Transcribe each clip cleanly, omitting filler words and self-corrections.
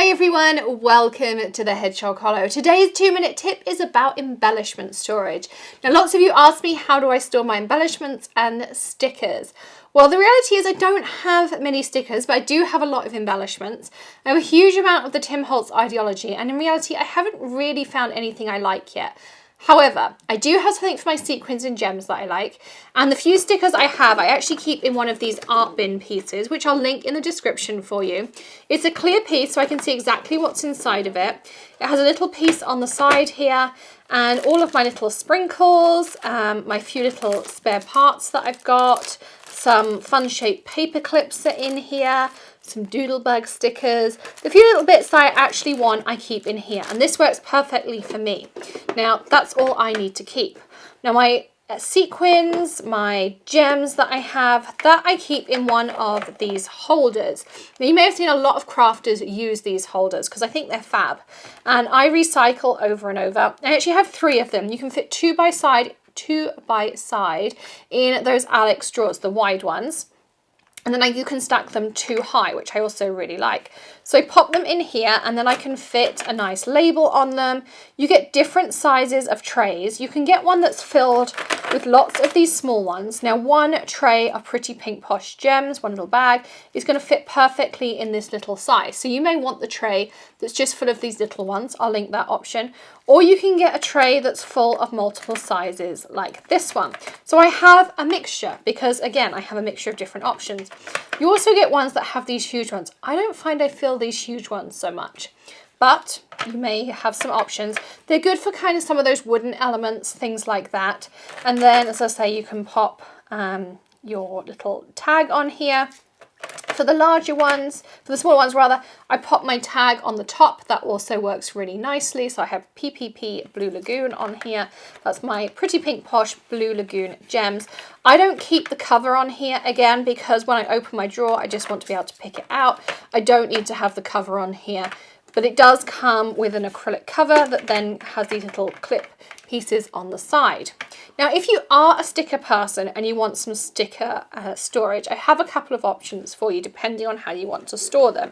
Hi everyone, welcome to the Hedgehog Hollow. Today's 2-minute tip is about embellishment storage. Now lots of you ask me, how do I store my embellishments and stickers? Well, the reality is I don't have many stickers, but I do have a lot of embellishments. I have a huge amount of the Tim Holtz ideology, and in reality I haven't really found anything I like yet. However, I do have something for my sequins and gems that I like, and the few stickers I have, I actually keep in one of these art bin pieces, which I'll link in the description for you. It's a clear piece, so I can see exactly what's inside of it. It has a little piece on the side here, and all of my little sprinkles, my few little spare parts that I've got, some fun shaped paper clips are in here, some Doodlebug stickers. The few little bits that I actually want, I keep in here, and this works perfectly for me. Now, that's all I need to keep. Now, my sequins, my gems that I have, that I keep in one of these holders. Now, you may have seen a lot of crafters use these holders because I think they're fab, and I recycle over and over. I actually have 3 of them. You can fit 2 by side in those Alex drawers, the wide ones. And then you can stack them 2 high, which I also really like. So I pop them in here, and then I can fit a nice label on them. You get different sizes of trays. You can get one that's filled with lots of these small ones. Now, one tray of Pretty Pink Posh gems, one little bag, is going to fit perfectly in this little size. So you may want the tray that's just full of these little ones. I'll link that option. Or you can get a tray that's full of multiple sizes like this one. So I have a mixture because, again, I have a mixture of different options. You also get ones that have these huge ones. I don't find I fill these huge ones so much, but you may have some options. They're good for kind of some of those wooden elements, things like that. And then, as I say, you can pop your little tag on here. For the larger ones, for the smaller ones rather, I pop my tag on the top. That also works really nicely. So I have PPP Blue Lagoon on here. That's my Pretty Pink Posh Blue Lagoon gems. I don't keep the cover on here again because when I open my drawer, I just want to be able to pick it out. I don't need to have the cover on here, but it does come with an acrylic cover that then has these little clip pieces on the side. Now, if you are a sticker person and you want some sticker storage, I have a couple of options for you depending on how you want to store them.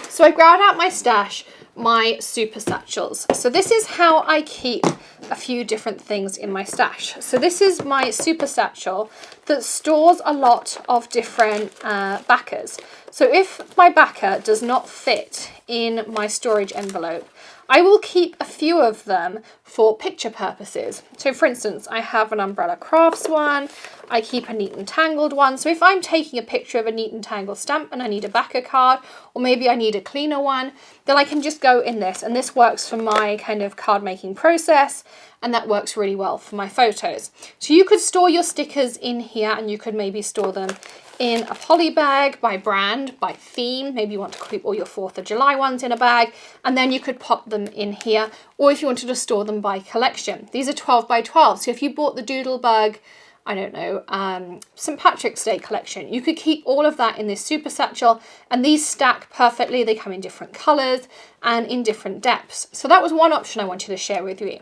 So I grabbed out my stash, my super satchels. So this is how I keep a few different things in my stash. So this is my super satchel that stores a lot of different backers. So if my backer does not fit in my storage envelope, I will keep a few of them for picture purposes. So for instance, I have an Umbrella Crafts one, I keep a Neat and Tangled one. So if I'm taking a picture of a Neat and Tangled stamp and I need a backer card, or maybe I need a cleaner one, then I can just go in this, and this works for my kind of card making process, and that works really well for my photos. So you could store your stickers in here, and you could maybe store them in a poly bag by brand, by theme. Maybe you want to keep all your 4th of July ones in a bag, and then you could pop them in here. Or if you wanted to store them by collection. These are 12 by 12. So if you bought the Doodlebug, I don't know, St. Patrick's Day collection, you could keep all of that in this super satchel, and these stack perfectly. They come in different colors and in different depths. So that was one option I wanted to share with you.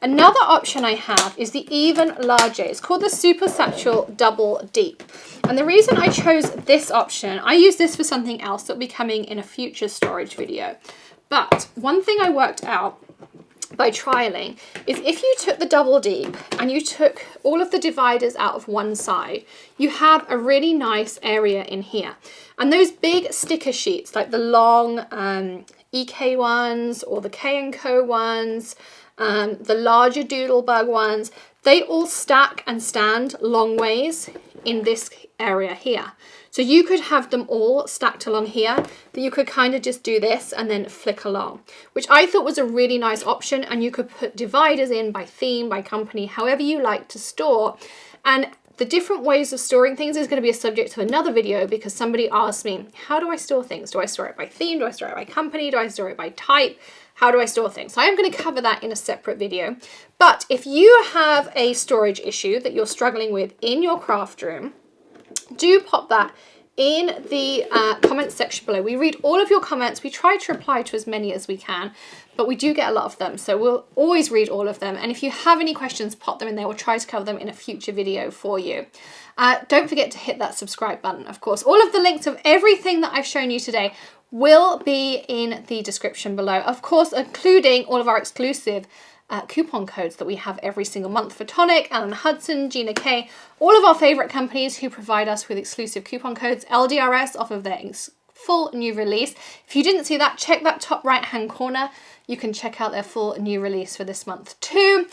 Another option I have is the even larger. It's called the Super Satchel Double Deep. And the reason I chose this option, I use this for something else that will be coming in a future storage video. But one thing I worked out by trialing is if you took the double deep and you took all of the dividers out of one side, you have a really nice area in here. And those big sticker sheets, like the long EK ones or the K&Co ones, the larger Doodlebug ones, they all stack and stand long ways in this area here. So you could have them all stacked along here, that you could kind of just do this and then flick along, which I thought was a really nice option. And you could put dividers in by theme, by company, however you like to store. And the different ways of storing things is going to be a subject to another video, because somebody asked me, how do I store things? Do I store it by theme? Do I store it by company? Do I store it by type? How do I store things? So I am going to cover that in a separate video. But if you have a storage issue that you're struggling with in your craft room, do pop that in the comments section below. We read all of your comments. We try to reply to as many as we can, but we do get a lot of them. So we'll always read all of them. And if you have any questions, pop them in there. We'll try to cover them in a future video for you. Don't forget to hit that subscribe button, of course. All of the links of everything that I've shown you today will be in the description below. Of course, including all of our exclusive coupon codes that we have every single month for Tonic, Allen Hudson, Gina K, all of our favorite companies who provide us with exclusive coupon codes. LDRS off of their full new release. If you didn't see that, check that top right hand corner. You can check out their full new release for this month too.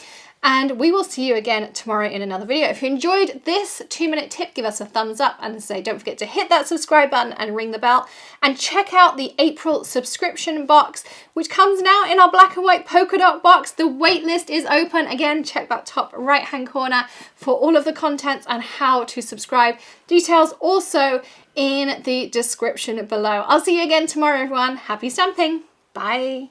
And we will see you again tomorrow in another video. If you enjoyed this 2-minute tip, give us a thumbs up, and don't forget to hit that subscribe button and ring the bell. And check out the April subscription box, which comes now in our black and white polka dot box. The wait list is open. Again, check that top right hand corner for all of the contents and how to subscribe. Details also in the description below. I'll see you again tomorrow, everyone. Happy stamping. Bye.